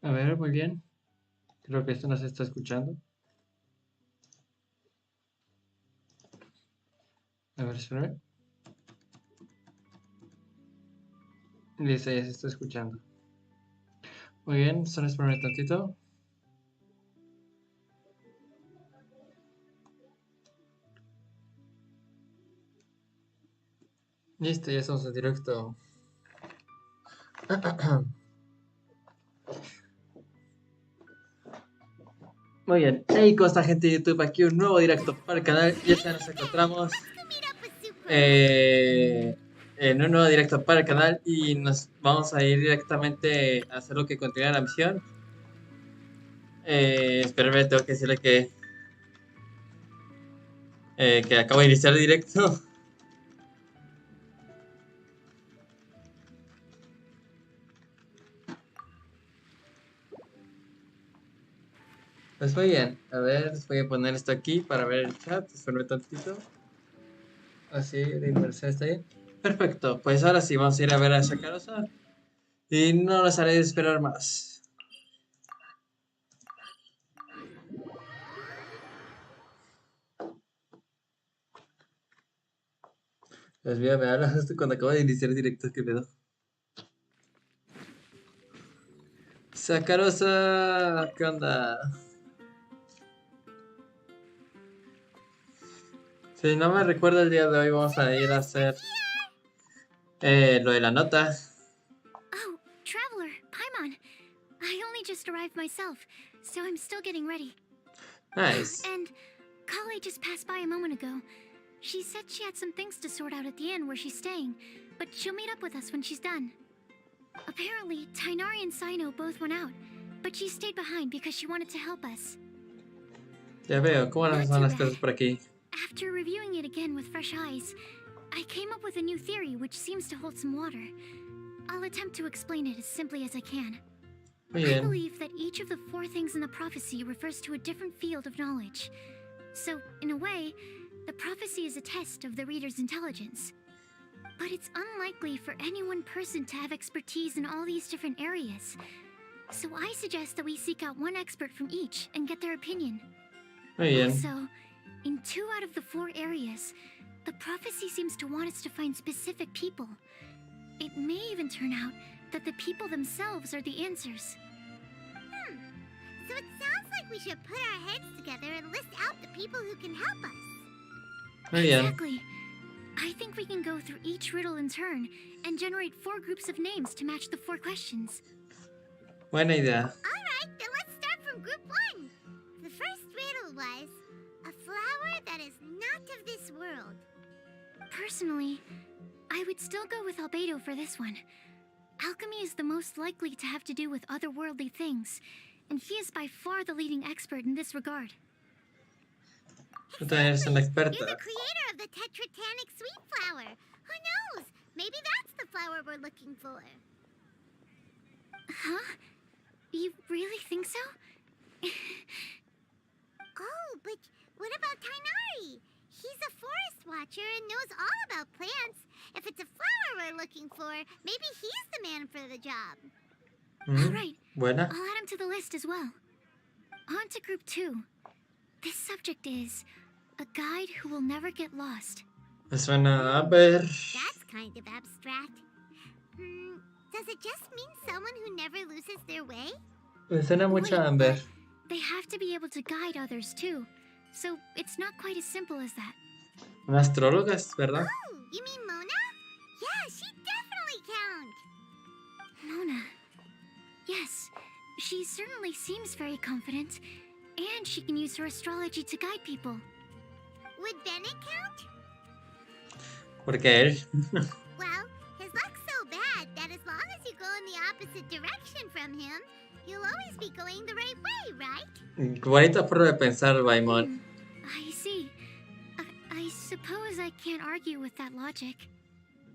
A ver, muy bien. Creo que esto no se está escuchando. A ver, espérame. Listo, ya se está escuchando. Muy bien, solo espérame tantito. Listo, ya estamos en directo. Muy bien. Hey, Costa, gente de YouTube, aquí un nuevo directo para el canal. Ya nos encontramos en un nuevo directo para el canal y nos vamos a ir directamente a hacer lo que continúa la misión. Espérame, tengo que decirle que acabo de iniciar el directo. Pues muy bien, a ver, voy a poner esto aquí para ver el chat. Espérame tantito. Así, la inversión está bien. Perfecto, pues ahora sí, vamos a ir a ver a Shakarosa y no les haré esperar más. Pues mira, me habla justo cuando acabo de iniciar el directo, qué pedo. Shakarosa, ¿qué onda? Si no me recuerdo el día de hoy, vamos a ir a hacer lo de la nota. Oh, Traveler, Paimon. I only just arrived myself, so I'm still getting ready. Nice. And Collei just passed by a moment ago. She said she had some things to sort out at the inn where she's staying, but she'll meet up with us when she's done. Apparently, Tainari and Sino both went out, but she stayed behind because she wanted to help us. Ya veo, ¿cómo son las cosas por aquí? After reviewing it again with fresh eyes, I came up with a new theory which seems to hold some water. I'll attempt to explain it as simply as I can. I believe that each of the 4 things in the prophecy refers to a different field of knowledge. So, in a way, the prophecy is a test of the reader's intelligence. But it's unlikely for any one person to have expertise in all these different areas. So I suggest that we seek out one expert from each and get their opinion. Also, in 2 out of the 4 areas, the prophecy seems to want us to find specific people. It may even turn out that the people themselves are the answers. So it sounds like we should put our heads together and list out the people who can help us. Exactly. I think we can go through each riddle in turn and generate 4 groups of names to match the 4 questions. Buena idea. Alright, then let's start from group 1. The first riddle was, a flower that is not of this world. Personally, I would still go with Albedo for this one. Alchemy is the most likely to have to do with otherworldly things, and he is by far the leading expert in this regard. Tú también eres una experta. You're the creator of the tetratanic sweet flower. Who knows? Maybe that's the flower we're looking for. Huh? You really think so? Oh, but what about Tainari? He's a forest watcher and knows all about plants. If it's a flower we're looking for, maybe he's the man for the job. All right. Buena. I'll add him to the list as well. On to group 2. This subject is a guide who will never get lost. Me suena a ver. That's kind of abstract. Does it just mean someone who never loses their way? Me suena mucho a Amber. They have to be able to guide others too, so it's not quite as simple as that. Una astróloga, ¿verdad? Oh, you mean Mona? Yeah, she definitely counts. Mona. Yes, she certainly seems very confident, and she can use her astrology to guide people. Would Bennett count? ¿Por qué él? Well, his luck's so bad that as long as you go in the opposite direction from him, you'll always be going the right way, right? Bonita forma de pensar, Baimon. I see. I suppose I can't argue with that logic.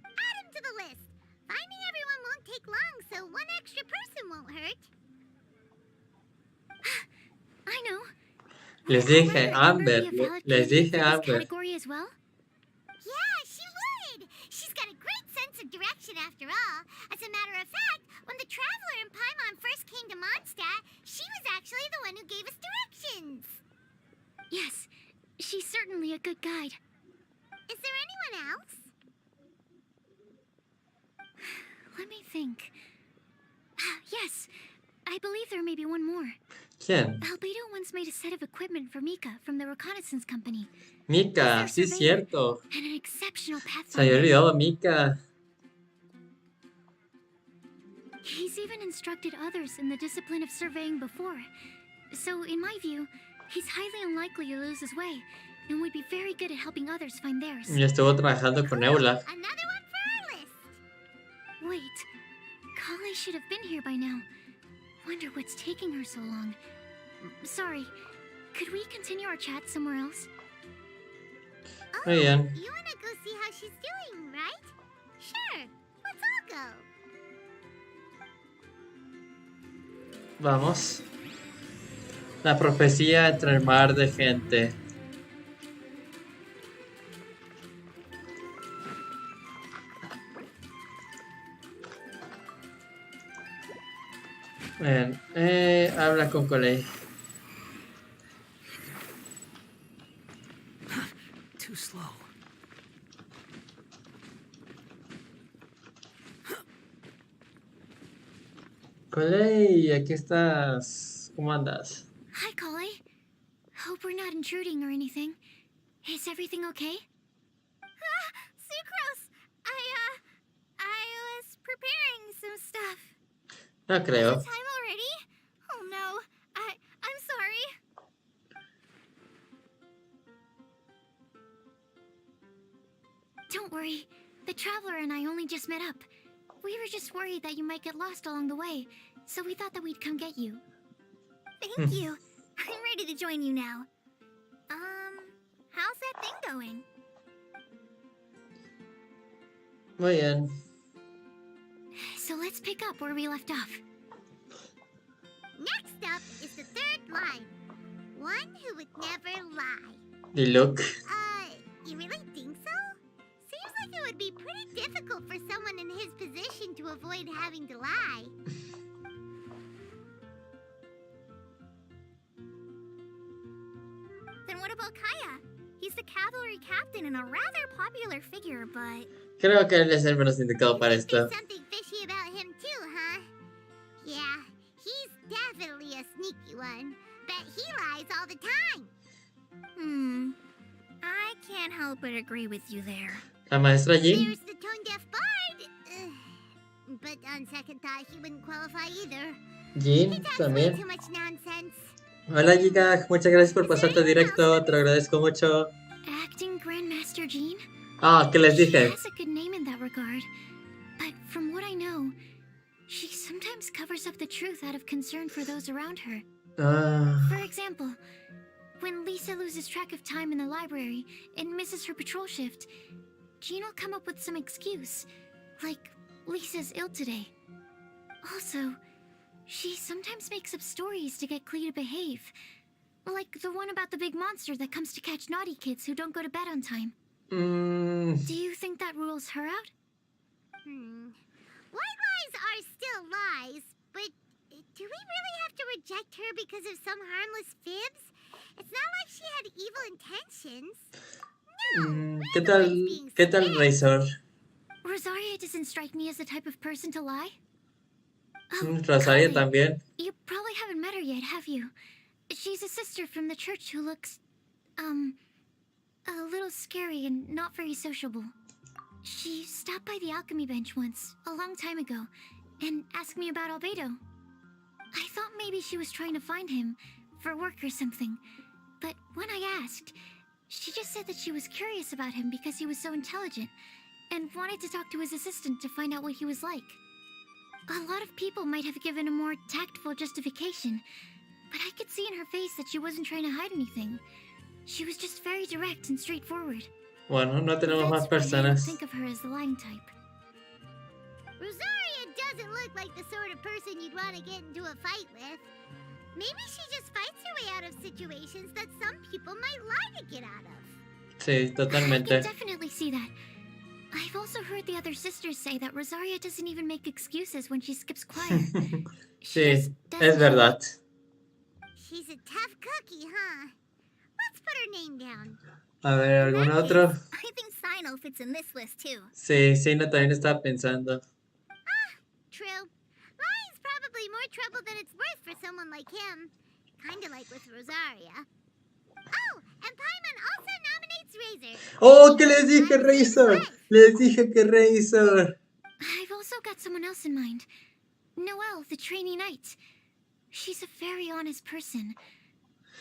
Add him to the list. Finding everyone won't take long, so one extra person won't hurt. I know. Les dije Amber. Les dije Amber. Category as well? Yeah, she would. She's got a great sense of direction after all. As a matter of fact, when the Traveler and Paimon first came to Mondstadt, good guide. Is there anyone else? Let me think. Yes, I believe there may be one more. ¿Quién? Albedo once made a set of equipment for Mika from the reconnaissance company. Mika, sí es cierto. And an exceptional Se había pathfinder. olvidado Mika. He's even instructed others in the discipline of surveying before. So, in my view, he's highly unlikely to lose his way, and would be very good at helping others find theirs. Y estuvo trabajando con Hola. Another one for our list. Wait, Collei should have been here by now. Wonder what's taking her so long. Sorry, could we continue our chat somewhere else? Muy bien. You wanna go see how she's doing, right? Sure, let's all go. Vamos. La profecía entre el mar de gente. Bien, habla con Collei. Too slow. Collei, aquí estás. ¿Cómo andas? Hi, Collei. Hope we're not intruding or anything. Is everything okay? Sucrose, I was preparing some stuff. No creo. Is it time already? Oh no, I'm sorry. Don't worry. The Traveler and I only just met up. We were just worried that you might get lost along the way, so we thought that we'd come get you. Thank you. I'm ready to join you now. How's that thing going? Muy bien. So let's pick up where we left off. Next up is the third line. One who would never lie. Y Luke. You really think so? Seems like it would be pretty difficult for someone in his position to avoid having to lie. Then what about Kaya? He's the cavalry captain and a rather popular figure, but... Creo que él es el menos indicado para There's esto. something fishy about him too, huh? Yeah, he's definitely a sneaky one. Bet he lies all the time. I can't help but agree with you there. La maestra Jin. There's the tone-deaf bard. But on second thought, he wouldn't qualify either. He Jin talks way también. too much nonsense. Hola Giga, muchas gracias por pasarte directo, te lo agradezco mucho. Acting Grandmaster Jean? Ah, ¿qué les She dije? has a good name in that regard. But from what I know, she sometimes covers up the truth out of concern for those around her. Ah, For example, when Lisa loses track of time in the library and misses her patrol shift, Jean will come up with some excuse, like Lisa's ill today. Also, she sometimes makes up stories to get Klee to behave. Like the one about the big monster that comes to catch naughty kids who don't go to bed on time. Do you think that rules her out? White lies are still lies, but do we really have to reject her because of some harmless fibs? It's not like she had evil intentions. No, ¿qué we're the tal, ones being qué tal scared. Razor? Rosaria doesn't strike me as the type of person to lie. Rosaria Collei, también. You probably haven't met her yet, have you? She's a sister from the church who looks, a little scary and not very sociable. She stopped by the alchemy bench once, a long time ago, and asked me about Albedo. I thought maybe she was trying to find him, for work or something. But when I asked, she just said that she was curious about him because he was so intelligent, and wanted to talk to his assistant to find out what he was like. A lot of people might have given a more tactful justification, but I could see in her face that she wasn't trying to hide anything. She was just very direct and straightforward. Bueno, no tenemos más That's why I don't personas. think of her as the lying type. Rosaria doesn't look like the sort of person you'd want to get into a fight with. Maybe she just fights her way out of situations that some people might lie to get out of. Sí, I can totalmente. definitely see that. I've also heard the other sisters say that Rosaria doesn't even make excuses when she skips choir. She Sí, just es doesn't. verdad. She's a tough cookie, huh? Let's put her name down. A ver, ¿algún otro? I think Sino fits in this list too. Sí, sí, no, también estaba pensando. True. Lying's probably more trouble than it's worth for someone like him. Kinda like with Rosaria. Oh, and Paimon also nominates Razor. ¡Oh, que les dije Razor! Les dije que Razor. I've also got someone else in mind. Noelle, the trainee knight. She's a very honest person.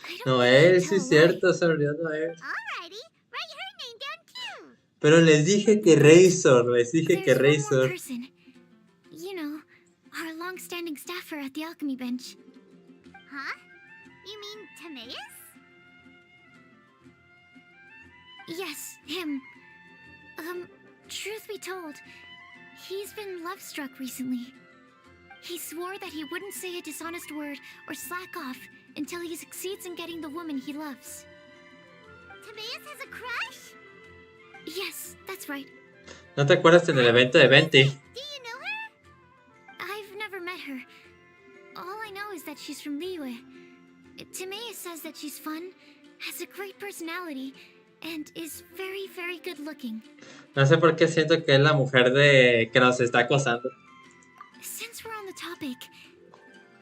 I don't No, think she'd sí tell es a lie. cierto, se olvidó Noel. Alrighty, write her name down too. Pero les dije que Razor, les dije que There's one more Razor. person. You know, our long-standing staffer at the alchemy bench. Huh? You mean Timaeus? Yes, him. Truth be told, he's been love-struck recently. He swore that he wouldn't say a dishonest word or slack off until he succeeds in getting the woman he loves. Timaeus has a crush? Yes, that's right. ¿No te acuerdas en el evento de Venti? Do you know her? I've never met her. All I know is that she's from Liyue. Timaeus says that she's fun, has a great personality, and is very, very good looking. No sé por qué siento que es la mujer de que nos está acosando. Since we're on the topic,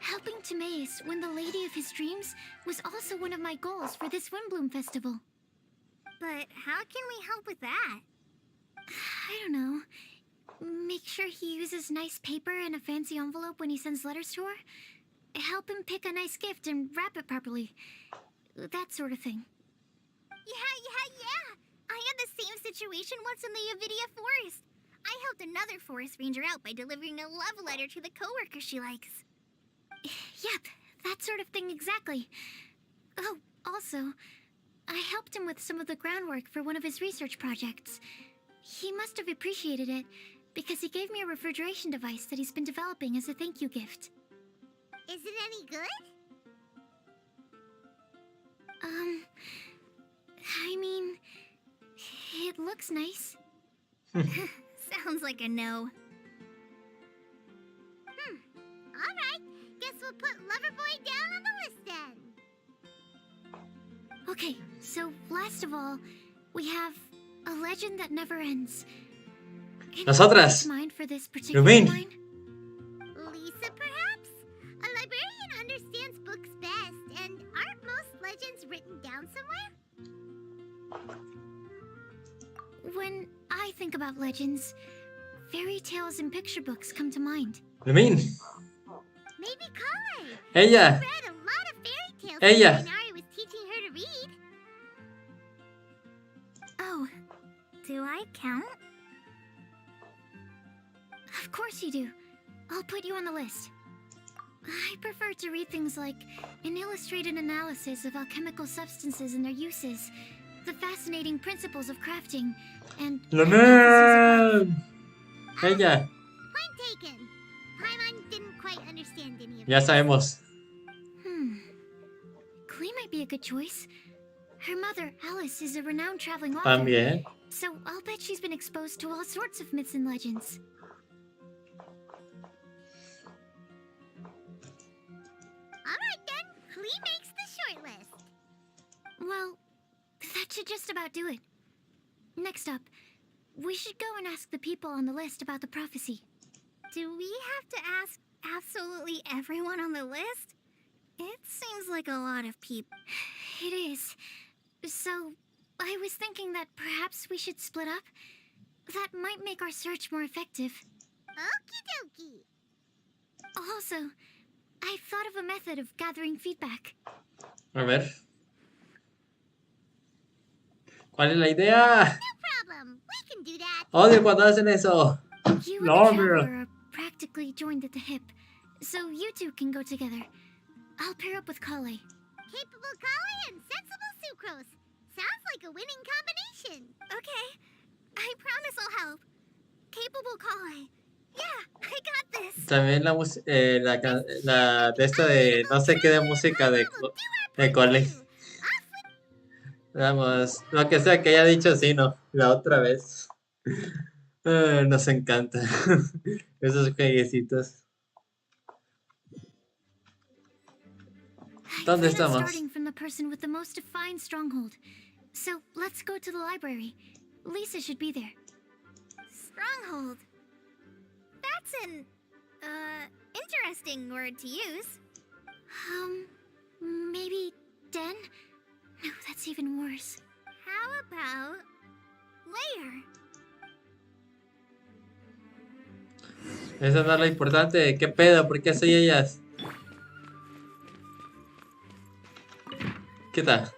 helping Timaeus win the lady of his dreams was also one of my goals for this Windbloom Festival. But how can we help with that? I don't know. Make sure he uses nice paper and a fancy envelope when he sends letters to her. Help him pick a nice gift and wrap it properly. That sort of thing. Yeah. I had the same situation once in the Avidia Forest. I helped another forest ranger out by delivering a love letter to the coworker she likes. Yep, that sort of thing exactly. Oh, also, I helped him with some of the groundwork for one of his research projects. He must have appreciated it, because he gave me a refrigeration device that he's been developing as a thank you gift. Is it any good? I mean, it looks nice. Sounds like a no. Alright, guess we'll put Loverboy down on the list then. Okay, so last of all, we have a legend that never ends. Nosotras. Mind for this particular Ruben. line? Lisa, perhaps? A librarian understands books best, and aren't most legends written down somewhere? When I think about legends, fairy tales and picture books come to mind. Lumin. Maybe Collei. Ella. She read a lot of fairy tales Ella. when Inari was teaching her to read. Oh, do I count? Of course you do. I'll put you on the list. I prefer to read things like an illustrated analysis of alchemical substances and their uses, the fascinating principles of crafting, and Lumin. Ella. Point taken. Paimon didn't quite understand any of Ya it. sabemos. Collei might be a good choice. Her mother, Alice, is a renowned traveling author. También. So I'll bet she's been exposed to all sorts of myths and legends. Alright then, Collei makes the short list. Well, that should just about do it. Next up, we should go and ask the people on the list about the prophecy. Do we have to ask absolutely everyone on the list? It seems like a lot of people. It is. So, I was thinking that perhaps we should split up. That might make our search more effective. Okie dokie. Also, I've thought of a method of gathering feedback. A ver. ¿Cuál es la idea? No problem. We can do that. Odio cuando hacen eso. You and No, the bro. traveler are practically joined at the hip, so you two can go together. I'll pair up with Collei. Capable Collei and sensible sucrose. Sounds like a winning combination. Okay. I promise I'll help. Capable Collei. Yeah, I got this. También la de esta de no sé qué de música de Collei. Vamos, lo que sea que haya dicho sí, no, la otra vez. Nos encanta esos jueguecitos. I ¿Dónde plan on estamos? starting from the person with the most defined stronghold. So let's go to the library. Lisa should be there. Stronghold. That's an, interesting word to use. Maybe den? No, that's even worse. How about layer? Esa no es la importante. ¿Qué pedo? ¿Por qué soy ellas? ¿Qué tal?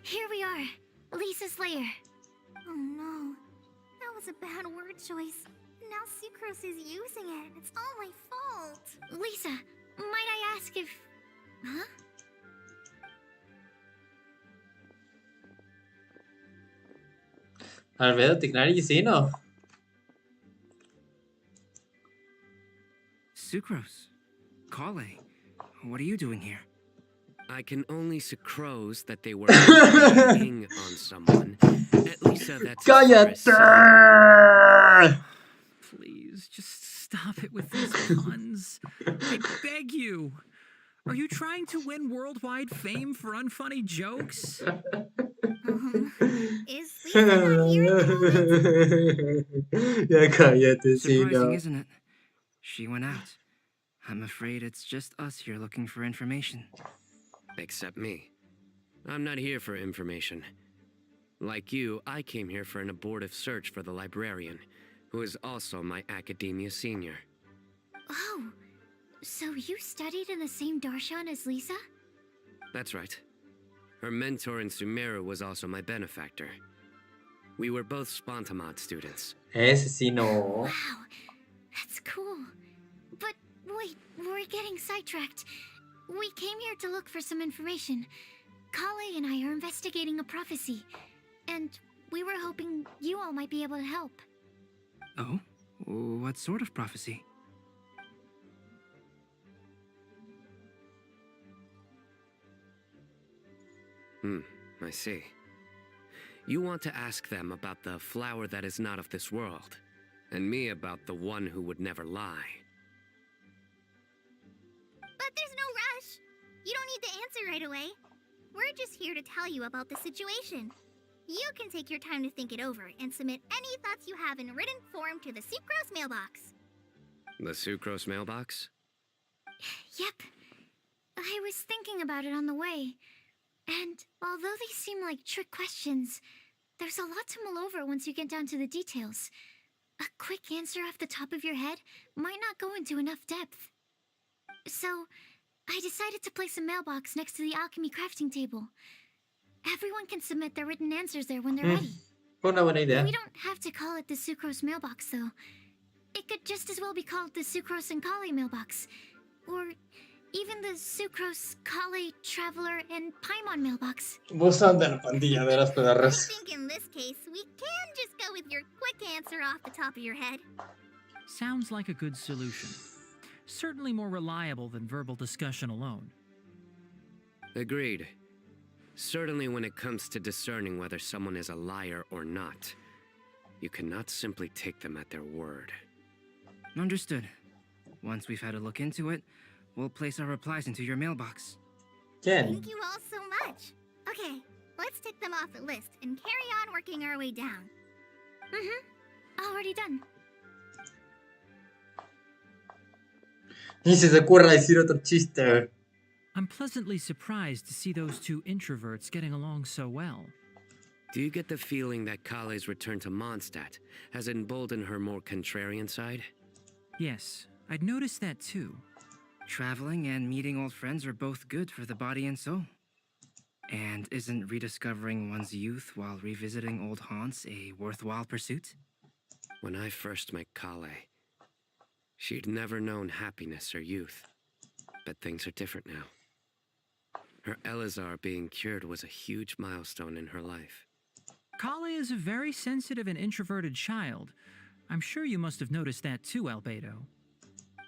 Here we are. Lisa's lair. Oh no. That was a bad word choice. Now Sucrose is using it. It's all my fault. Lisa, might I ask if... Huh? Albedo, Tignari, sí, no. Sucrose. Collei. What are you doing here? I can only sucrose that they were playing on someone. At least that's ¡Cállate! Please, just stop it with these puns. I beg you. Are you trying to win worldwide fame for unfunny jokes? Is Lisa not here at the moment? Ya cállate, sí, Surprising, no. isn't it? She went out. I'm afraid it's just us here looking for information. Except me. I'm not here for information. Like you, I came here for an abortive search for the librarian, who is also my academia senior. Oh, so you studied in the same darshan as Lisa? That's right. Her mentor in Sumeru was also my benefactor. We were both Spontamod students. Ese sí, no. Wow, that's cool. But wait, we're getting sidetracked. We came here to look for some information. Collei and I are investigating a prophecy, and we were hoping you all might be able to help. Oh? What sort of prophecy? I see. You want to ask them about the flower that is not of this world, and me about the one who would never lie. But there's no rush. You don't need to answer right away. We're just here to tell you about the situation. You can take your time to think it over and submit any thoughts you have in written form to the Sucrose mailbox. The Sucrose mailbox? Yep. I was thinking about it on the way. And although they seem like trick questions, there's a lot to mull over once you get down to the details. A quick answer off the top of your head might not go into enough depth. So, I decided to place a mailbox next to the alchemy crafting table. Everyone can submit their written answers there when they're ready. Una buena idea. We don't have to call it the Sucrose mailbox, though. It could just as well be called the Sucrose and Collei mailbox. Or even the Sucrose, Collei, Traveler, and Paimon mailbox. Buzón de la pandilla de las I pedorras. think in this case, we can just go with your quick answer off the top of your head. Sounds like a good solution. Certainly more reliable than verbal discussion alone. Agreed. Certainly when it comes to discerning whether someone is a liar or not, you cannot simply take them at their word. Understood. Once we've had a look into it, we'll place our replies into your mailbox. ¿Quién? Thank you all so much. Okay, let's tick them off the list and carry on working our way down. Already done. Ni se ocurra decir otro chiste. I'm pleasantly surprised to see those two introverts getting along so well. Do you get the feeling that Collei's return to Mondstadt has emboldened her more contrarian side? Yes, I'd noticed that too. Traveling and meeting old friends are both good for the body and soul. And isn't rediscovering one's youth while revisiting old haunts a worthwhile pursuit? When I first met Collei, she'd never known happiness or youth. But things are different now. Her Elazar being cured was a huge milestone in her life. Collei is a very sensitive and introverted child. I'm sure you must have noticed that too, Albedo.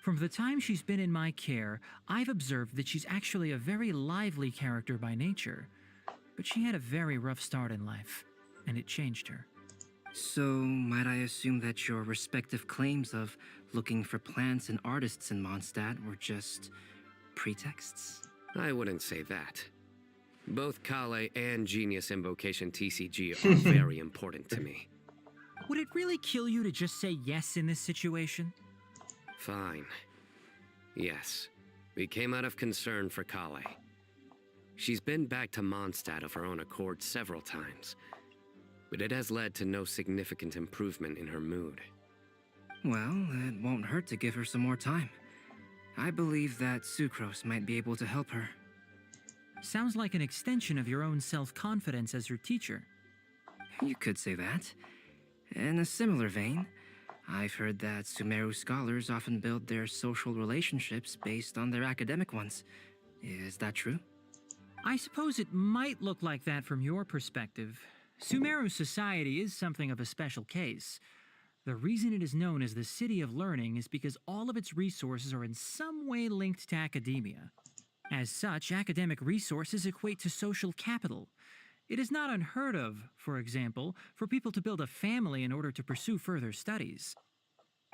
From the time she's been in my care, I've observed that she's actually a very lively character by nature. But she had a very rough start in life, and it changed her. So, might I assume that your respective claims of looking for plants and artists in Mondstadt were just pretexts? I wouldn't say that. Both Collei and Genius Invocation TCG are very important to me. Would it really kill you to just say yes in this situation? Fine. Yes. We came out of concern for Collei. She's been back to Mondstadt of her own accord several times, but it has led to no significant improvement in her mood. Well, it won't hurt to give her some more time. I believe that Sucrose might be able to help her. Sounds like an extension of your own self-confidence as your teacher. You could say that. In a similar vein, I've heard that Sumeru scholars often build their social relationships based on their academic ones. Is that true? I suppose it might look like that from your perspective. Sumeru society is something of a special case. The reason it is known as the City of Learning is because all of its resources are in some way linked to academia. As such, academic resources equate to social capital. It is not unheard of, for example, for people to build a family in order to pursue further studies.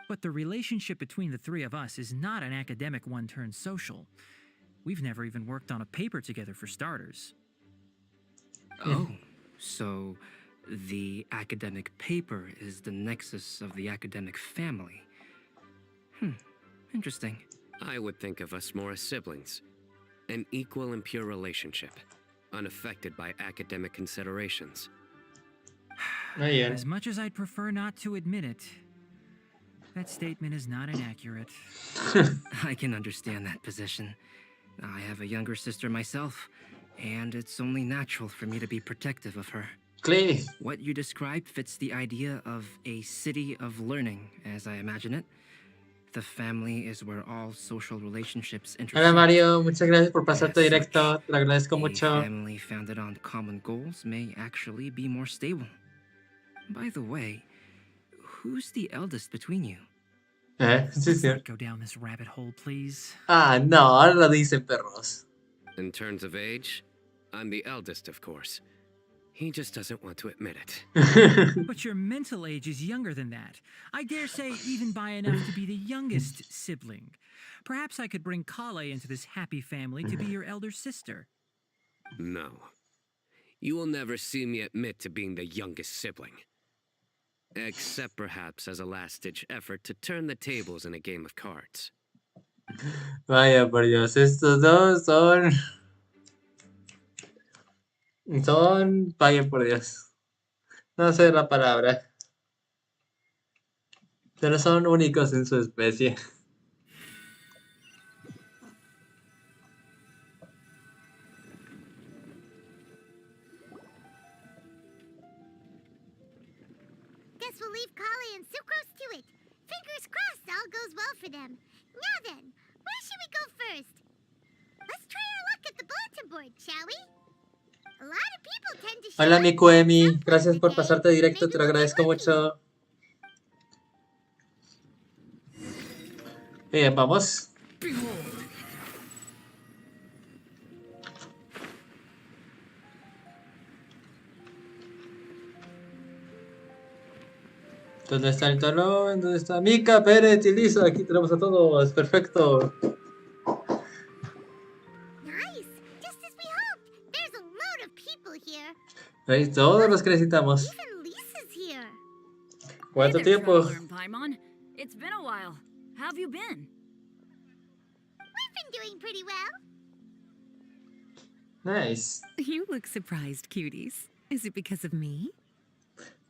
But the relationship between the three of us is not an academic one turned social. We've never even worked on a paper together for starters. Oh, so the academic paper is the nexus of the academic family. Interesting. I would think of us more as siblings. An equal and pure relationship, unaffected by academic considerations. As much as I'd prefer not to admit it, that statement is not inaccurate. I can understand that position. I have a younger sister myself, and it's only natural for me to be protective of her. Clay. What you described fits the idea of a city of learning, as I imagine it. The family is where all social relationships intersect. Hola Mario, muchas gracias por pasarte directo, te lo agradezco mucho. A family founded on common goals may actually be more stable. By the way, who's the eldest between you? Sí, Let's sí. not go down this rabbit hole, please. Ah, no, ahora lo dicen perros. In terms of age, I'm the eldest, of course. He just doesn't want to admit it. But your mental age is younger than that. I dare say even by enough to be the youngest sibling. Perhaps I could bring Collei into this happy family to be your elder sister. No. You will never see me admit to being the youngest sibling. Except perhaps as a last-ditch effort to turn the tables in a game of cards. Vaya por Dios, estos dos son... Vaya por Dios. No sé la palabra. Pero son únicos en su especie. Guess we'll leave Collei and Sucrose to it. Fingers crossed all goes well for them. Now then, where should we go first? Let's try our luck at the bulletin board, shall we? A lot of people tend to show Hola up mi at Kuemi, some point gracias in por the day. pasarte directo, Maybe te lo we'll get agradezco lucky. mucho. Bien, vamos. ¿Dónde está el talón? ¿Dónde está Mika, Pérez y Lisa? Aquí tenemos a todos, perfecto. Nice, just as we hoped. There's a load of people here. Ahí todos los que necesitamos. Even Lisa's here. ¿Cuánto tiempo? Paimon. It's been a while. How have you been? We've been doing pretty well. Nice. You look surprised, cuties. Is it because of me?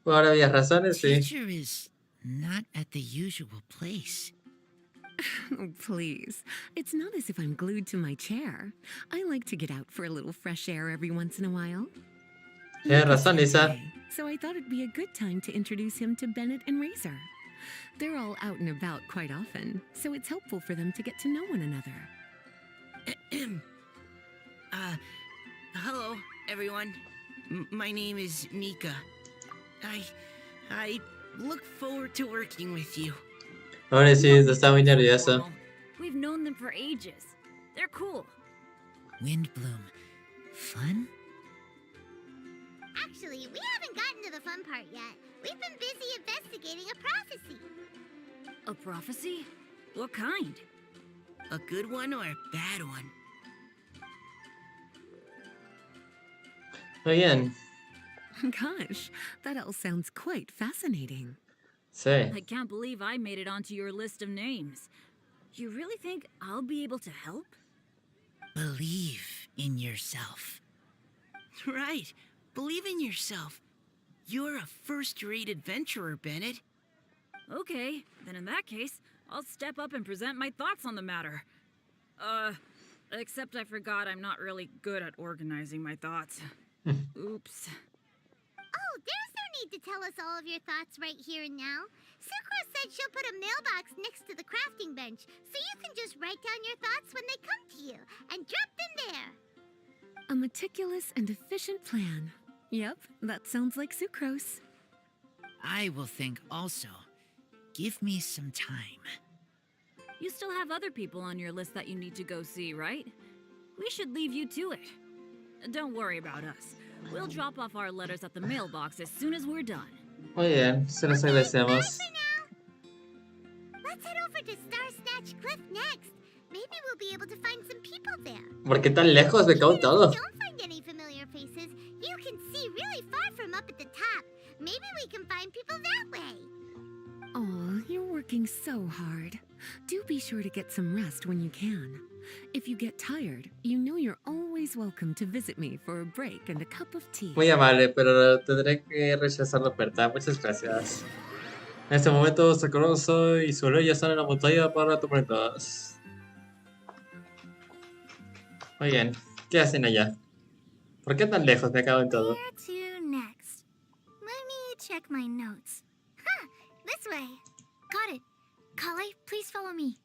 Por obvias razones, sí. Teacher is not at the usual place. Oh, please. It's not as if I'm glued to my chair. I like to get out for a little fresh air every once in a while. Tienes razón, Lisa. Okay, so I thought it'd be a good time to introduce him to Bennett and Razor. They're all out and about quite often, so it's helpful for them to get to know one another. Hello, everyone. My name is Mika. I look forward to working with you. Pobrecito, está muy nervioso. We've known them for ages. They're cool. Windbloom. Fun? Actually, we haven't gotten to the fun part yet. We've been busy investigating a prophecy. A prophecy? What kind? A good one or a bad one? Muy bien. Gosh, that all sounds quite fascinating. Sí. I can't believe I made it onto your list of names. You really think I'll be able to help? Believe in yourself. Right. Believe in yourself. You're a first-rate adventurer, Bennett. Okay, then in that case, I'll step up and present my thoughts on the matter. Except I forgot I'm not really good at organizing my thoughts. Oops. Oh, there's no need to tell us all of your thoughts right here and now. Sakura said she'll put a mailbox next to the crafting bench, so you can just write down your thoughts when they come to you, and drop them there. A meticulous and efficient plan. Yep, that sounds like sucrose. I will think also. Give me some time. You still have other people on your list that you need to go see, right? We should leave you to it. Don't worry about us. We'll drop off our letters at the mailbox as soon as we're done. Muy bien, se los agradecemos. Let's head over to Star Snatch Cliff next. Maybe we'll be able to find some people there. ¿Por qué tan lejos? Me cago en todo. If we don't find any familiar faces, you can see really far from up at the top. Maybe we can find people that way. Aw, you're working so hard. Do be sure to get some rest when you can. If you get tired, you know you're always welcome to visit me for a break and a cup of tea. Muy amable, pero tendré que rechazar la oferta. Muchas gracias. En este momento, Sakura y Solo ya están en la montaña para tormentas. Muy bien. ¿Qué hacen allá? ¿Por qué tan lejos? Me cago en todo. Where to next? Let me check my notes. Huh, this way. Got it. Collei, please follow me.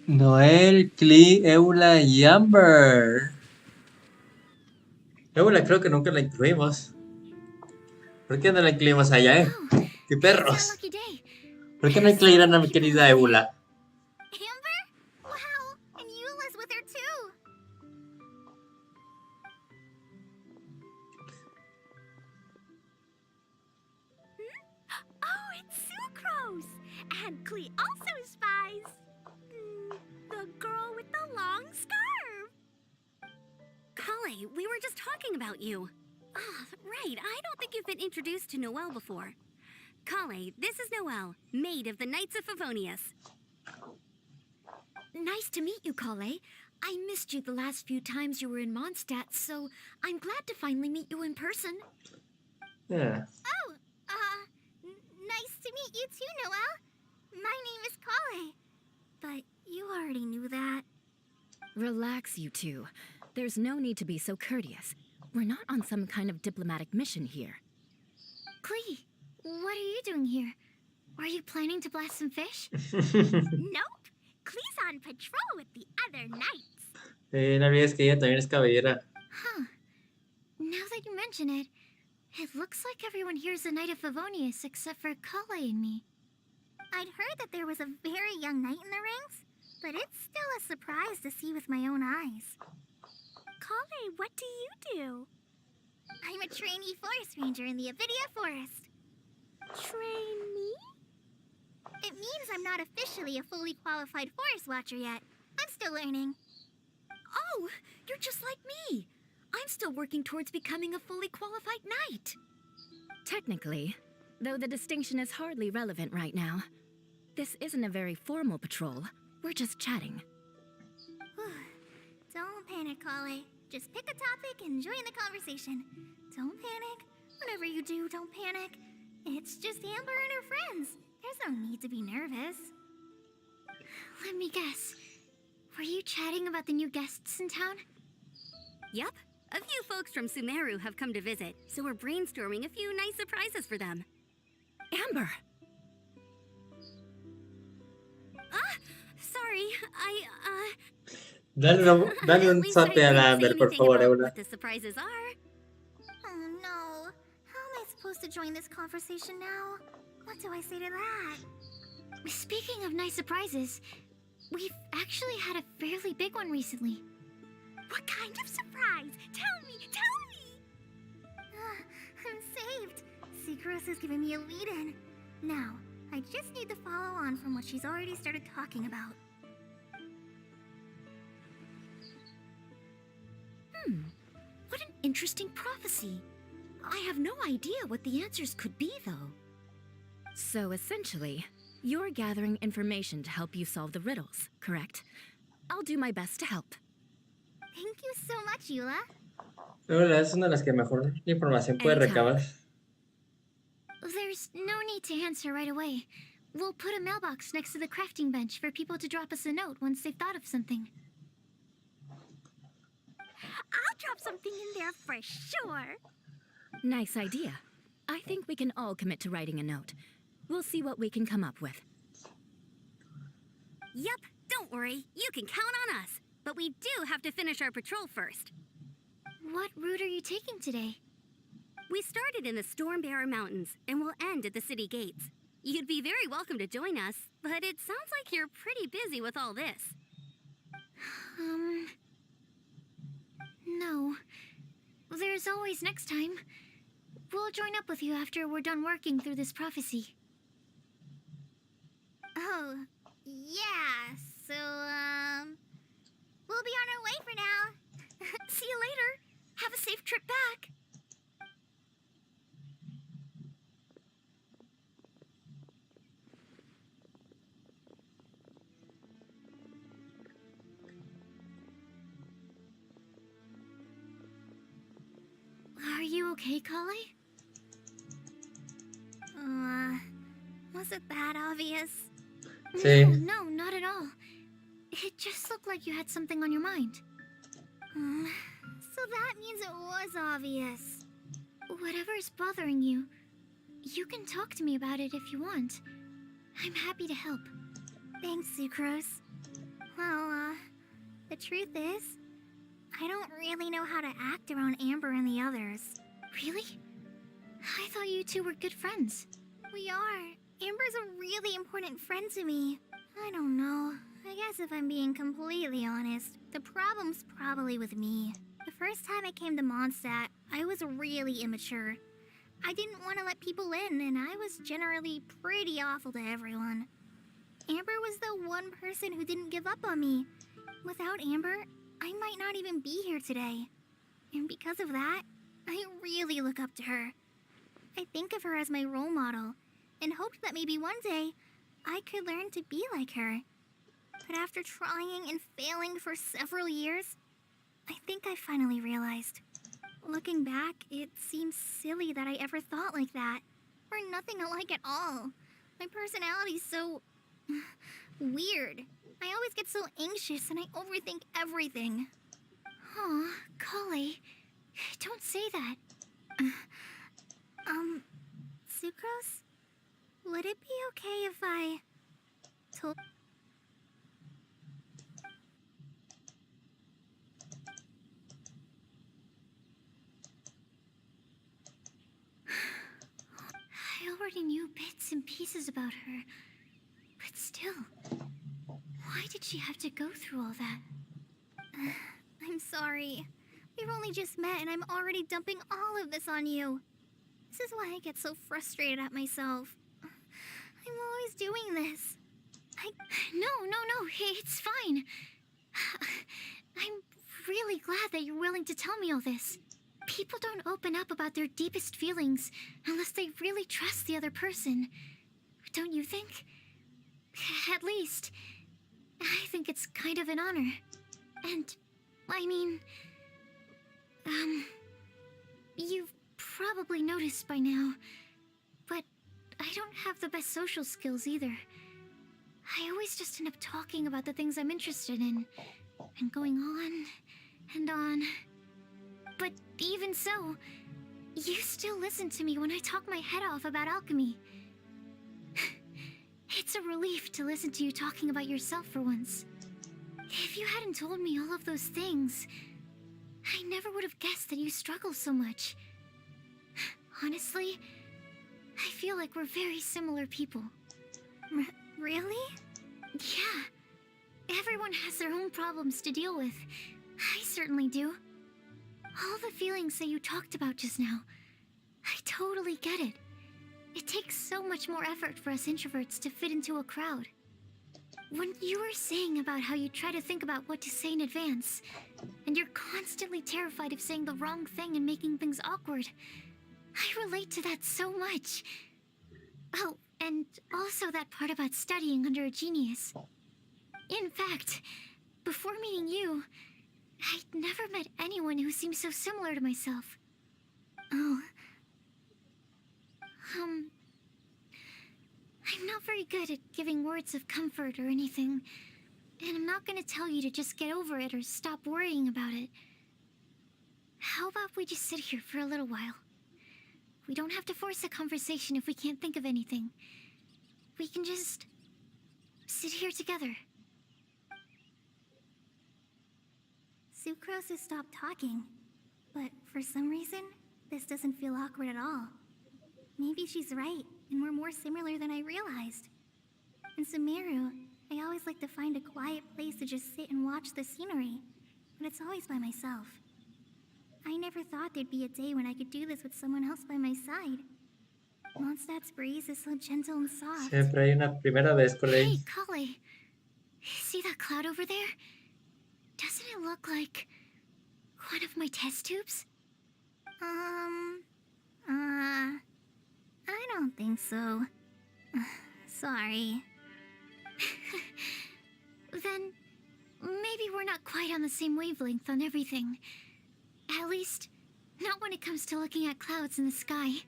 Noel, Klee, Eula y Amber. Eula creo que nunca la incluimos. ¿Por qué no la incluimos allá, Oh, ¡Qué it's perros! our lucky day. ¿Por qué no incluyeron a mi querida Eula? Amber? Wow, and Eula's with her too. Oh, it's Sucrose! And Klee also spies. The girl with the long scarf. Collei, we were just talking about you. Ah, right. I don't think you've been introduced to Noelle before. Collei, this is Noelle, maid of the Knights of Favonius. Nice to meet you, Collei. I missed you the last few times you were in Mondstadt, so I'm glad to finally meet you in person. Yeah. Oh, nice to meet you too, Noelle. My name is Collei. But you already knew that. Relax, you two. There's no need to be so courteous. We're not on some kind of diplomatic mission here. Klee, what are you doing here? Are you planning to blast some fish? Nope. Klee's on patrol with the other knights. No olvides que ella también es caballera. Huh. Now that you mention it, it looks like everyone here is a Knight of Favonius except for Collei and me. I'd heard that there was a very young knight in the ranks, but it's still a surprise to see with my own eyes. Collei, what do you do? I'm a trainee forest ranger in the Avidia Forest. Trainee? It means I'm not officially a fully qualified forest watcher yet. I'm still learning. Oh, you're just like me. I'm still working towards becoming a fully qualified knight. Technically, though the distinction is hardly relevant right now. This isn't a very formal patrol. We're just chatting. Don't panic, Collei. Just pick a topic and join the conversation. Don't panic. Whatever you do, don't panic. It's just Amber and her friends. There's no need to be nervous. Let me guess. Were you chatting about the new guests in town? Yup. A few folks from Sumeru have come to visit, so we're brainstorming a few nice surprises for them. Amber! Ah! Sorry, Dale un At least I zape a la didn't say Amber, por anything favor, about Eula. what the surprises are. Oh no. How am I supposed to join this conversation now? What do I say to that? Speaking of nice surprises, we've actually had a fairly big one recently. What kind of surprise? Tell me! I'm saved. Sucrose is giving me a lead-in. Now, I just need to follow on from what she's already started talking about. What an interesting prophecy. I have no idea what the answers could be, though. So essentially, you're gathering information to help you solve the riddles, correct? I'll do my best to help. Thank you so much, Eula. Hola es una de las que mejor información puede recabar. There's no need to answer right away. We'll put a mailbox next to the crafting bench for people to drop us a note once they've thought of something. I'll drop something in there for sure. Nice idea. I think we can all commit to writing a note. We'll see what we can come up with. Yep, don't worry. You can count on us. But we do have to finish our patrol first. What route are you taking today? We started in the Stormbearer Mountains and will end at the city gates. You'd be very welcome to join us, but it sounds like you're pretty busy with all this. No. There's always next time. We'll join up with you after we're done working through this prophecy. Oh, yeah, so, we'll be on our way for now. See you later. Have a safe trip back. Are you okay, Collei? Was it that obvious? Sí. No, not at all. It just looked like you had something on your mind. So that means it was obvious. Whatever's bothering you, you can talk to me about it if you want. I'm happy to help. Thanks, Sucrose. Well, the truth is, I don't really know how to act around Amber and the others. Really? I thought you two were good friends. We are. Amber's a really important friend to me. I don't know. I guess if I'm being completely honest, the problem's probably with me. The first time I came to Mondstadt, I was really immature. I didn't want to let people in, and I was generally pretty awful to everyone. Amber was the one person who didn't give up on me. Without Amber, I might not even be here today. And because of that, I really look up to her. I think of her as my role model, and hoped that maybe one day I could learn to be like her. But after trying and failing for several years, I think I finally realized. Looking back, it seems silly that I ever thought like that. We're nothing alike at all. My personality's so weird. I always get so anxious and I overthink everything. Aw, Collei, don't say that. Sucrose? Would it be okay if I told... I already knew bits and pieces about her, but still, why did she have to go through all that? I'm sorry. We've only just met and I'm already dumping all of this on you. This is why I get so frustrated at myself. I'm always doing this. No, it's fine. I'm really glad that you're willing to tell me all this. People don't open up about their deepest feelings unless they really trust the other person. Don't you think? At least, I think it's kind of an honor. And, I mean... You've probably noticed by now, but I don't have the best social skills either. I always just end up talking about the things I'm interested in, and going on and on. But even so, you still listen to me when I talk my head off about alchemy. It's a relief to listen to you talking about yourself for once. If you hadn't told me all of those things, I never would have guessed that you struggle so much. Honestly, I feel like we're very similar people. Really? Yeah. Everyone has their own problems to deal with. I certainly do. All the feelings that you talked about just now, I totally get it. It takes so much more effort for us introverts to fit into a crowd. When you were saying about how you try to think about what to say in advance, and you're constantly terrified of saying the wrong thing and making things awkward, I relate to that so much. Oh, and also that part about studying under a genius. In fact, before meeting you, I'd never met anyone who seemed so similar to myself. Oh. I'm not very good at giving words of comfort or anything, and I'm not gonna tell you to just get over it or stop worrying about it. How about we just sit here for a little while? We don't have to force a conversation if we can't think of anything. We can just sit here together. Sucrose has stopped talking, but for some reason, this doesn't feel awkward at all. Maybe she's right, and we're more similar than I realized. In Sumeru, I always like to find a quiet place to just sit and watch the scenery, but it's always by myself. I never thought there'd be a day when I could do this with someone else by my side. Mondstadt's breeze is so gentle and soft. Siempre hay una primera vez, Collei. Hey, Collei. See that cloud over there? Doesn't it look like one of my test tubes? I don't think so. Sorry. Then maybe we're not quite on the same wavelength on everything. At least, not when it comes to looking at clouds in the sky.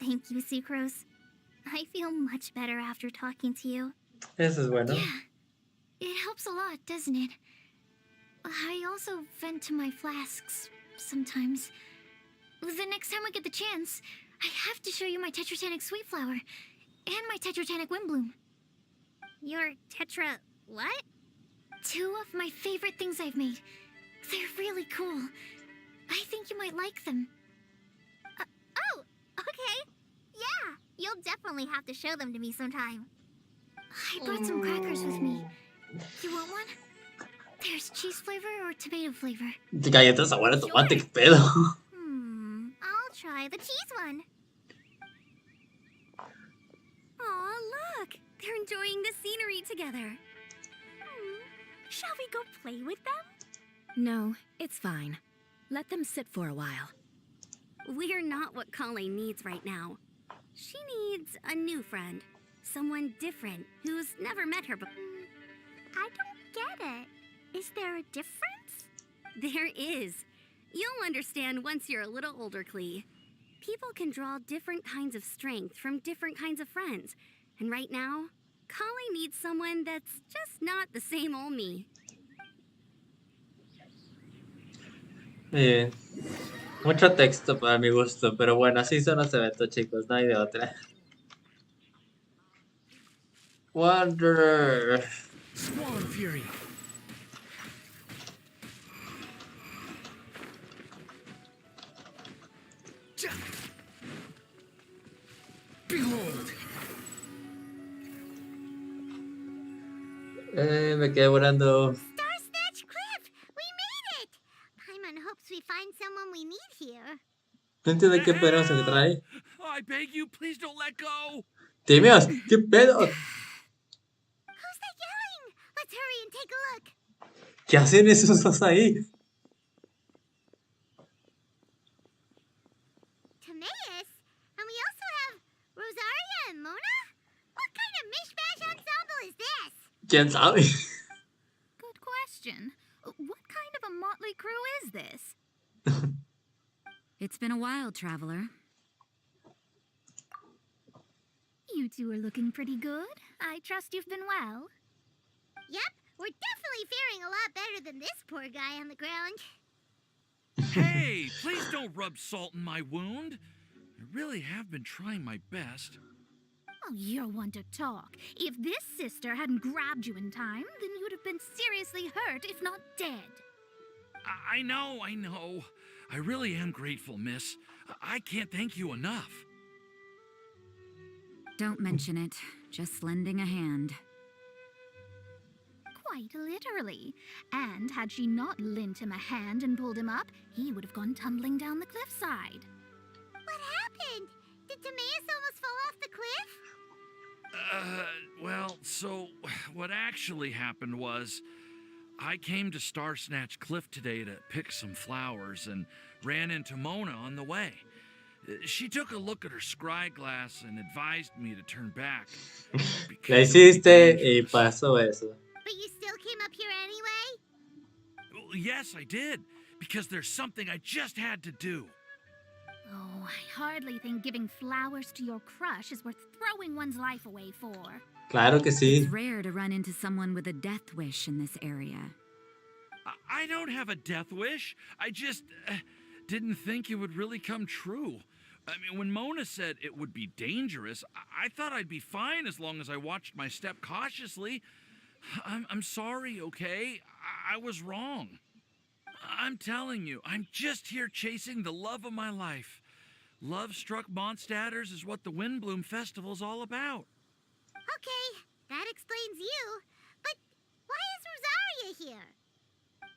Thank you, Sucrose. I feel much better after talking to you. Eso es bueno. Yeah, it helps a lot, doesn't it? I also vent to my flasks sometimes. The next time I get the chance, I have to show you my Tetratanic Sweet Flower and my Tetratanic Windbloom. Your Tetra... what? 2 of my favorite things I've made. They're really cool. I think you might like them. Oh, okay. Yeah, you'll definitely have to show them to me sometime. I brought some crackers with me. You want one? There's cheese flavor or tomato flavor. Galletas sabor a tomate, qué pedo. I'll try the cheese one. Aw, look! They're enjoying the scenery together. Shall we go play with them? No, it's fine. Let them sit for a while. We're not what Collei needs right now. She needs a new friend. Someone different, who's never met her before. I don't get it. Is there a difference? There is. You'll understand once you're a little older, Klee. People can draw different kinds of strength from different kinds of friends. And right now, Collei needs someone that's just not the same old me. Bien. Mucho texto para mi gusto, pero bueno, así son los eventos, chicos, no hay de otra. Wanderer. Swan Fury. Behold. Me quedé volando. Star-Snatch Cliff! We made it! Paimon hopes we find someone we need here. No entiendo qué pedo se trae. I beg you, please don't let go. Timios, qué pedo. Who's that yelling? Let's hurry and take a look. ¿Qué hacen esos dos ahí? Timaeus? And we also have Rosaria and Mona? What kind of mishmash ensemble is this? ¿Quién sabe? Good question. What kind of a motley crew is this? It's been a while, Traveler. You two are looking pretty good. I trust you've been well. Yep, we're definitely faring a lot better than this poor guy on the ground. Hey, please don't rub salt in my wound. I really have been trying my best. Oh, you're one to talk. If this sister hadn't grabbed you in time, then you'd have been seriously hurt, if not dead. I know. I really am grateful, miss. I can't thank you enough. Don't mention it. Just lending a hand. Quite literally. And had she not lent him a hand and pulled him up, he would have gone tumbling down the cliffside. What happened? Did Timaeus almost fall off the cliff? Well, so what actually happened was I came to Star Snatch Cliff today to pick some flowers and ran into Mona on the way. She took a look at her scry glass and advised me to turn back. La hiciste y pasó eso. But you still came up here anyway? Well, yes, I did, because there's something I just had to do. Oh, I hardly think giving flowers to your crush is worth throwing one's life away for. Claro que sí. It's rare to run into someone with a death wish in this area. I don't have a death wish. I just didn't think it would really come true. I mean, when Mona said it would be dangerous, I thought I'd be fine as long as I watched my step cautiously. I'm sorry, okay? I was wrong. I'm telling you, I'm just here chasing the love of my life. Love-struck Mondstadters is what the Windbloom Festival's all about. Okay, that explains you. But why is Rosaria here?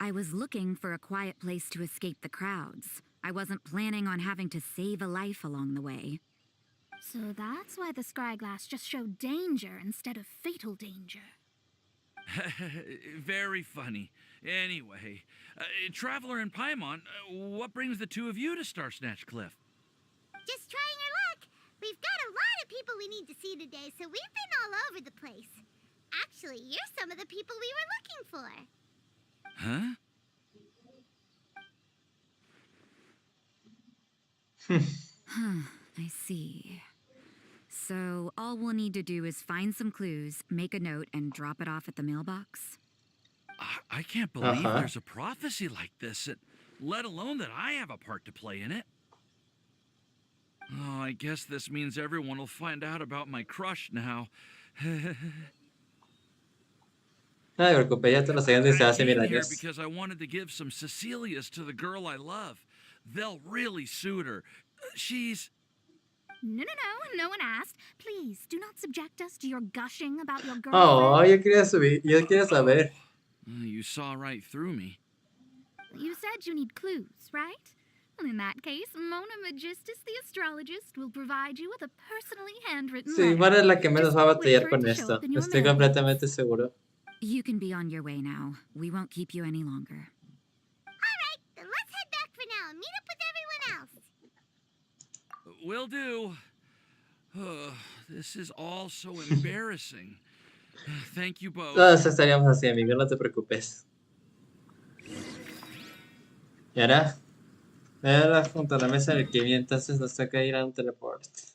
I was looking for a quiet place to escape the crowds. I wasn't planning on having to save a life along the way. So that's why the scryglass just showed danger instead of fatal danger. Very funny. Anyway, Traveler and Paimon, what brings the two of you to Star Snatch Cliff? Just trying our luck. We've got a lot of people we need to see today, so we've been all over the place. Actually, you're some of the people we were looking for. Huh? I see. So all we'll need to do is find some clues, make a note, and drop it off at the mailbox? I can't believe there's a prophecy like this, let alone that I have a part to play in it. Oh, I guess this means everyone will find out about my crush now. No te preocupes, ya te lo sabían desde hace mil I came here años. because I wanted to give some Cecilias to the girl I love. They'll really suit her. She's... No one asked. Please, do not subject us to your gushing about your girlfriend. Oh, yo quería saber. You saw right through me. You said you need clues, right? Well, in that case, Mona Magistus, the astrologist, will provide you with a personally handwritten Sí, letter. Mara es la que menos Just va a wait batallar for it con to show esto. up in your Estoy mailbox. completamente seguro. You can be on your way now. We won't keep you any longer. Alright, then let's head back for now and meet up with everyone else. Will do. This is all so embarrassing. Thank you both. Todos estaríamos así, amigo, no te preocupes. Y ahora, junto a la mesa del Kimi, entonces nos toca ir a un teleporte.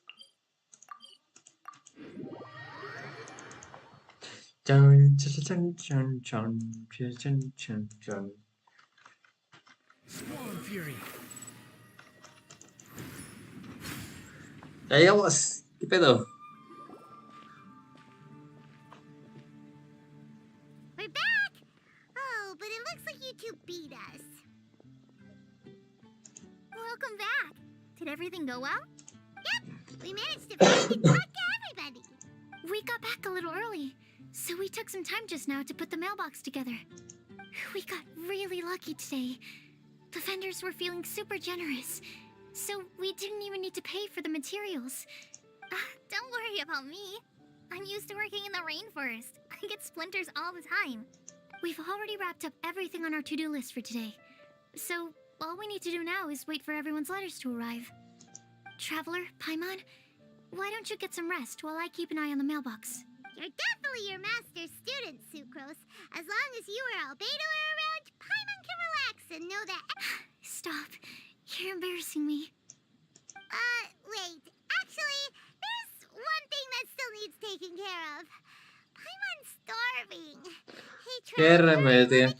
Chon, chon, chon, chon, chon, chon, chon. Swarm Fury. Ya llegamos. ¿Qué pedo? We're back! Oh, but it looks like you two beat us. Welcome back. Did everything go well? Yep, we managed to find and talk to everybody. We got back a little early, so we took some time just now to put the mailbox together. We got really lucky today. The vendors were feeling super generous, so we didn't even need to pay for the materials. Don't worry about me. I'm used to working in the rainforest. I get splinters all the time. We've already wrapped up everything on our to-do list for today. So, all we need to do now is wait for everyone's letters to arrive. Traveler, Paimon, why don't you get some rest while I keep an eye on the mailbox? You're definitely your master's student, Sucrose. As long as you or Albedo are around, Paimon can relax and know that... Stop. You're embarrassing me. Wait. Actually, there's one thing that still needs taking care of. Paimon's starving. Hey, Traveler, wanna get dinner?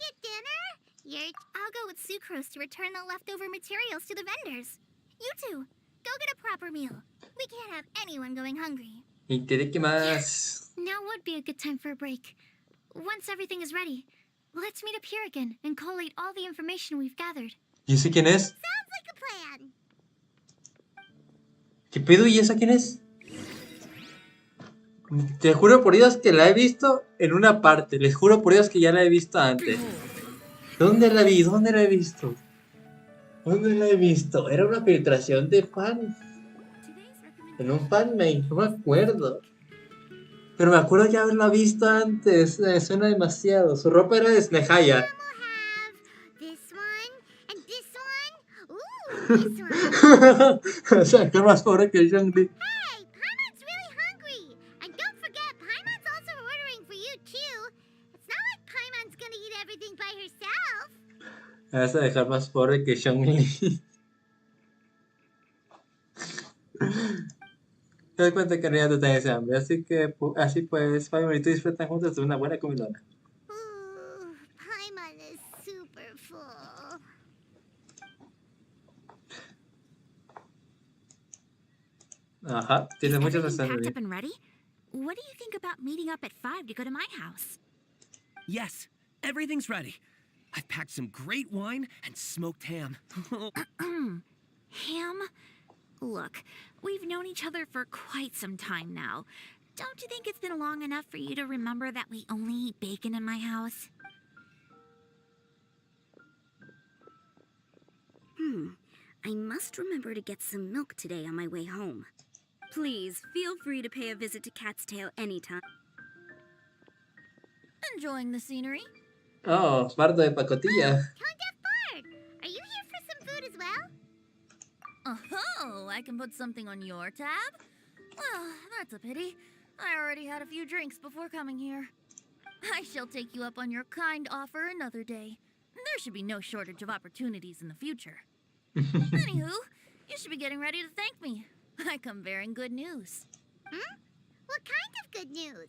I'll go with Sucrose to return the leftover materials to the vendors. You two, go get a proper meal. We can't have anyone going hungry. Itadakimasu. Now would be a good time for a break. Once everything is ready, let's meet up here again and collate all the information we've gathered. ¿Y ese quién es? Sounds like a plan. ¿Qué pedo? ¿Y esa quién es? Te juro por Dios que la he visto en una parte. Les juro por Dios que ya la he visto antes. ¿Dónde la vi? ¿Dónde la he visto? ¿Dónde la he visto? Era una filtración de fan. En un fanmade, no me acuerdo. Pero me acuerdo ya haberla visto antes. Me suena demasiado. Su ropa era de Snehaya. O sea, que más pobre que Zhongli. Hey, Paimon's really hungry! And don't forget, Paimon's also ordering for you too. It's not like Paimon's gonna eat everything by herself. Vas a dejar más pobre que Zhongli. Te das cuenta que en realidad tú tenés hambre. Así que, así pues, Paimon y tú disfrutan juntos de una buena comilona. Ooh, Paimon is super full. Ajá, tiene muchas Everything razones. packed up and ready? What do you think about meeting up at 5 to go to my house? Yes, everything's ready. I've packed some great wine and smoked ham. Ham? Look, we've known each other for quite some time now. Don't you think it's been long enough for you to remember that we only eat bacon in my house? I must remember to get some milk today on my way home. Please, feel free to pay a visit to Cat's Tail anytime. Enjoying the scenery? Oh, bardo de pacotilla. Tone Deaf Bard! Are you here for some food as well? Oh, I can put something on your tab? Well, that's a pity. I already had a few drinks before coming here. I shall take you up on your kind offer another day. There should be no shortage of opportunities in the future. Anywho, you should be getting ready to thank me. I come bearing good news. What kind of good news?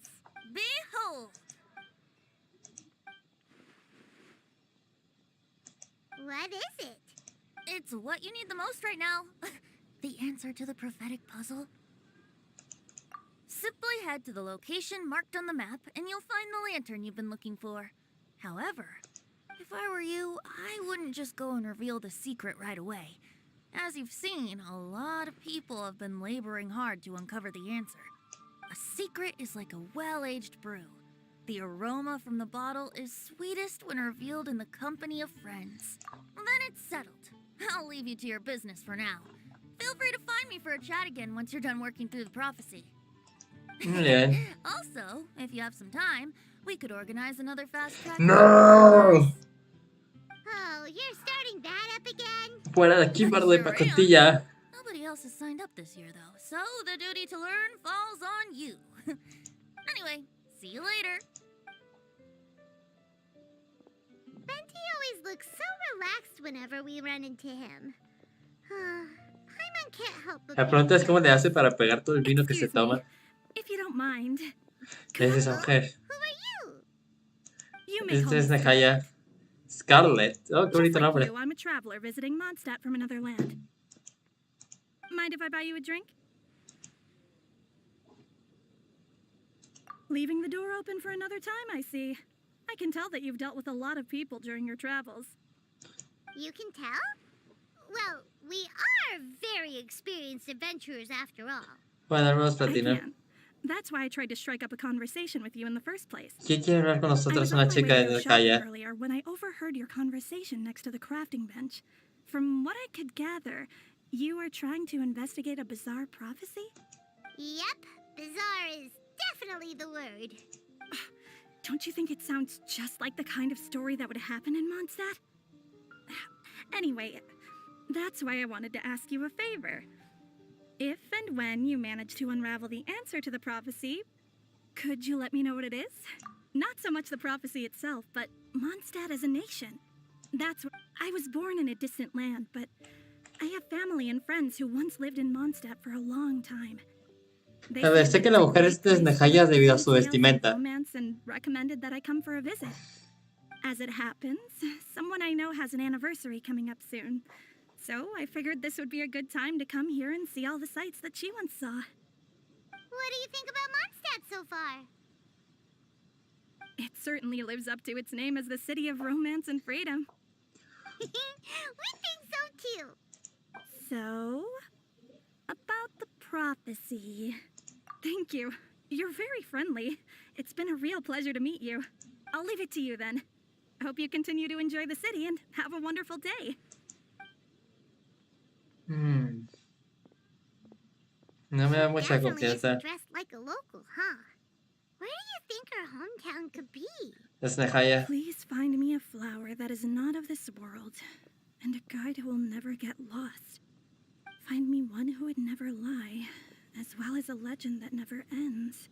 Behold! What is it? It's what you need the most right now. The answer to the prophetic puzzle. Simply head to the location marked on the map and you'll find the lantern you've been looking for. However, if I were you, I wouldn't just go and reveal the secret right away. As you've seen, a lot of people have been laboring hard to uncover the answer. A secret is like a well-aged brew. The aroma from the bottle is sweetest when revealed in the company of friends. Then it's settled. I'll leave you to your business for now. Feel free to find me for a chat again once you're done working through the prophecy. Yeah. Also, if you have some time, we could organize another fast track. No! Oh, you're starting that up again? Fuera de aquí, bardo de pacotilla. Nobody else has signed up this year, though, so the duty to learn falls on you. Anyway, see you later. Benty always looks so relaxed whenever we run into him. Paimon can't help but... La pregunta es cómo le hace para pegar todo el vino que se toma. If you don't mind. Es esa mujer. Who are you? You may call Esta me es Nehaya. Scarlett. Oh, qué bonito Just like nombre. you, I'm a traveler visiting Mondstadt from another land. Mind if I buy you a drink? Leaving the door open for another time, I see. I can tell that you've dealt with a lot of people during your travels. You can tell? Well, we are very experienced adventurers after all. Bueno, vamos a I platinar. can. That's why I tried to strike up a conversation with you in the first place. ¿Quién quiere hablar con I nosotros? was Una on my way chica to de go shopping Nehaya. earlier when I overheard your conversation next to the crafting bench. From what I could gather, you are trying to investigate a bizarre prophecy? Yep, bizarre is definitely the word. Don't you think it sounds just like the kind of story that would happen in Mondstadt? Anyway, that's why I wanted to ask you a favor. If and when you manage to unravel the answer to the prophecy, could you let me know what it is? Not so much the prophecy itself, but Mondstadt as a nation. That's where I was born in a distant land, but I have family and friends who once lived in Mondstadt for a long time. They A ver, said sé que that la it's a mujer great es de place Nehaya for debido a su tales of vestimenta. romance and recommended that I come for a visit. As it happens, someone I know has an anniversary coming up soon. So I figured this would be a good time to come here and see all the sights that she once saw. What do you think about Mondstadt so far? It certainly lives up to its name as the city of romance and freedom. We think so too. So, about the prophecy. Thank you. You're very friendly. It's been a real pleasure to meet you. I'll leave it to you then. Hope you continue to enjoy the city and have a wonderful day. No me da mucha Definitely isn't confianza. dressed like a local, huh? Where do you think her hometown could be? Es Nehaya. Please find me a flower that is not of this world, and a guide who will never get lost. Find me one who would never lie, as well as a legend that never ends.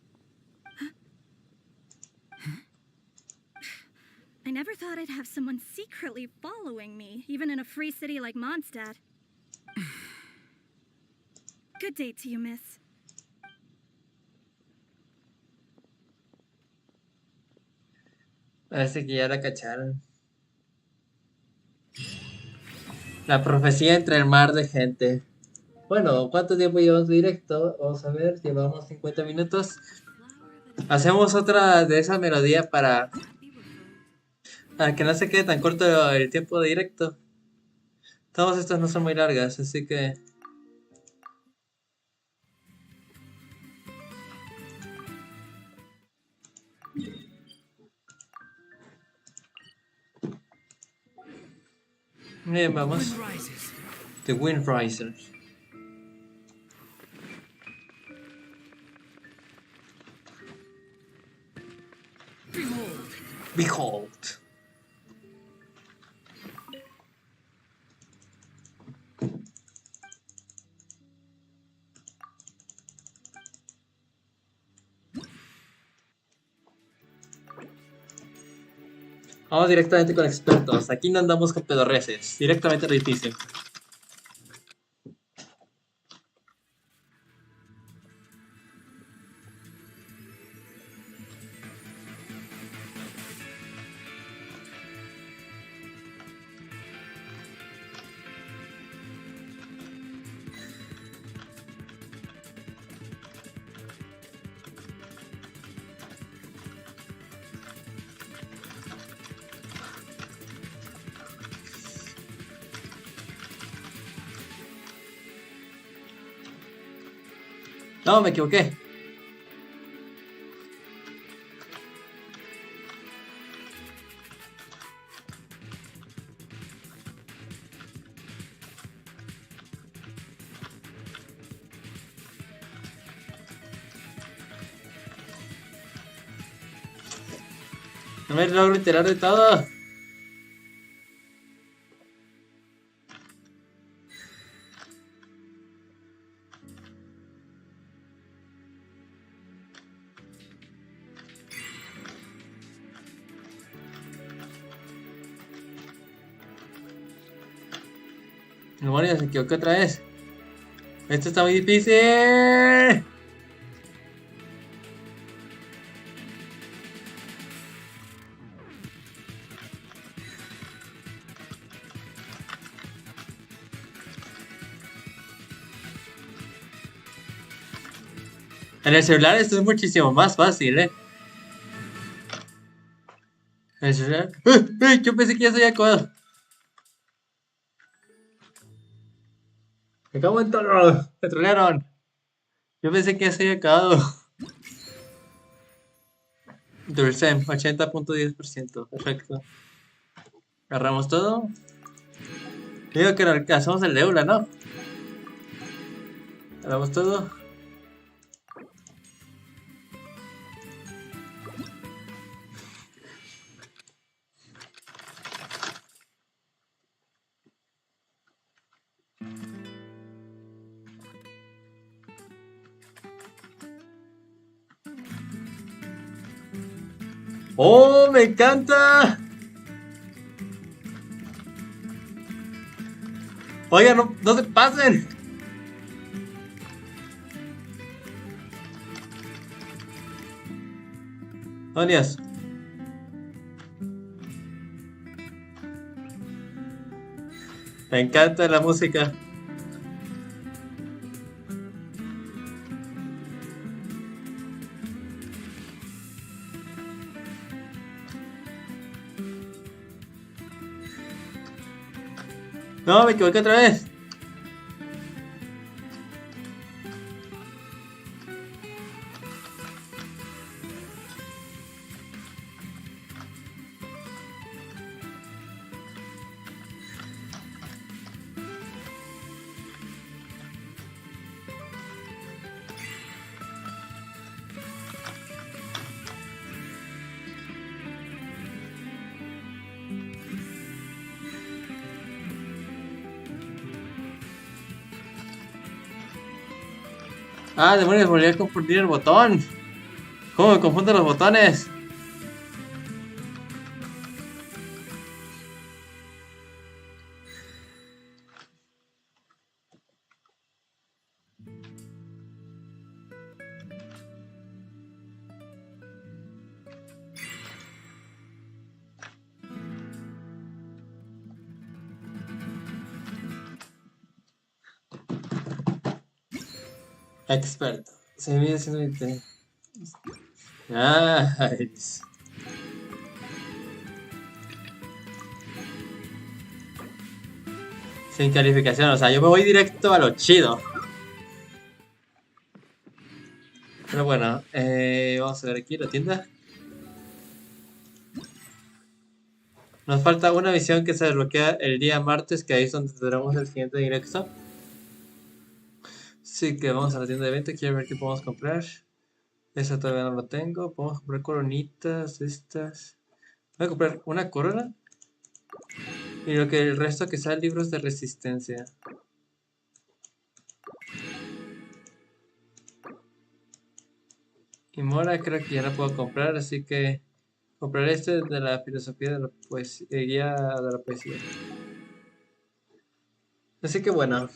I never thought I'd have someone secretly following me, even in a free city like Mondstadt. Good day to you, miss. Parece que ya la cacharon. La profecía entre el mar de gente. Bueno, ¿cuánto tiempo llevamos directo? Vamos a ver, llevamos 50 minutos. Hacemos otra de esa melodía para que no se quede tan corto el tiempo de directo. Todas estas no son muy largas, así que... Bien, vamos. The Wind Risers. Behold. Vamos directamente con expertos. Aquí no andamos con pedorreces. Directamente lo difícil. No, me equivoqué. No me logro enterar de todo. Demonios, se equivoqué otra vez. Esto está muy difícil. En el celular esto es muchísimo más fácil, ¿eh? En el celular... Yo pensé que ya se había acabado. Me cago en todo. Me trolearon. Yo pensé que ya se había acabado. Durcem, 80.10%. Perfecto. Agarramos todo. Digo que hacemos el de Eula, ¿no? Agarramos todo. ¡Oh, me encanta! Oigan, no se pasen. Onias. Me encanta la música. No, me equivoqué otra vez. Ah, demonios, volví a confundir el botón. ¿Cómo me confunden los botones? Experto. Se viene haciendo intenso. Nice. Sin calificación, o sea, yo me voy directo a lo chido. Pero bueno, vamos a ver aquí la tienda. Nos falta una misión que se desbloquea el día martes, que ahí es donde tendremos el siguiente directo. Así que vamos a la tienda de evento, quiero ver qué podemos comprar. Esa todavía no lo tengo. Podemos comprar coronitas, estas. Voy a comprar una corona. Y lo que el resto que sea libros de resistencia. Y Mora creo que ya la puedo comprar, así que compraré este de la filosofía de la poesía, guía de la poesía. Así que bueno.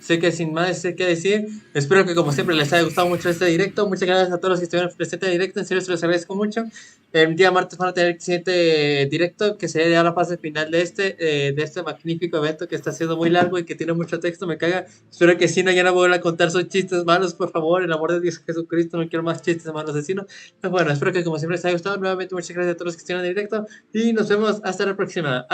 Sé que sin más sé qué decir. Espero que como siempre les haya gustado mucho este directo. Muchas gracias a todos los que estuvieron presentes en el directo. En serio, se los agradezco mucho. El día martes van a tener el siguiente directo, que sería la fase final de este magnífico evento que está siendo muy largo y que tiene mucho texto. Me caga. Espero que si no, ya no voy a contar sus chistes malos, por favor. En el amor de Dios Jesucristo, no quiero más chistes malos asesinos. Pues bueno, espero que como siempre les haya gustado. Nuevamente, muchas gracias a todos los que estuvieron en el directo. Y nos vemos hasta la próxima.